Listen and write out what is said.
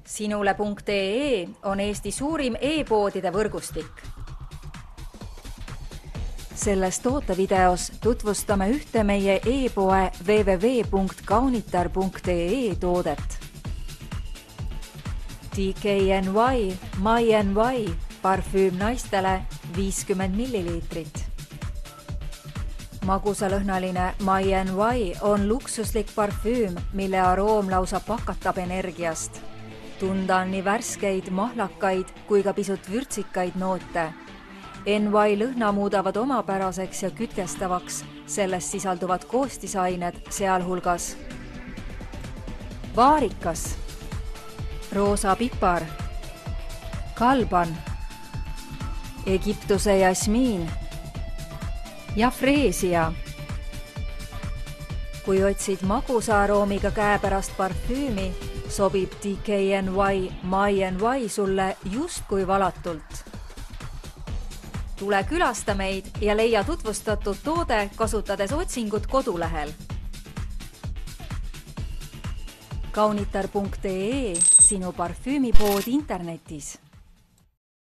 Sinule.ee on Eesti suurim e-poodide võrgustik. Selles tootevideos tutvustame ühte meie e-poe www.kaunitar.ee toodet. DKNY My NY parfüüm naistele 50 milliliitrit. Magusalõhnaline My NY on luksuslik parfüüm, mille aroom lausa pakatab energiast. Tunda on nii värskeid, mahlakaid kui ka pisut vürtsikaid noote. NY lõhna muudavad omapäraseks ja kütkestavaks, selles sisalduvad koostisained, sealhulgas vaarikas, roosa pipar, kalban, Egiptuse jasmiin ja freesia. Kui otsid magusa aroomiga käepärast parfüümi, sobib DKNY My NY sulle justkui valatult. Tule külasta meid ja leia tutvustatud toode kasutades otsingut kodulehel. Kaunitar.ee, sinu parfüümipood internetis.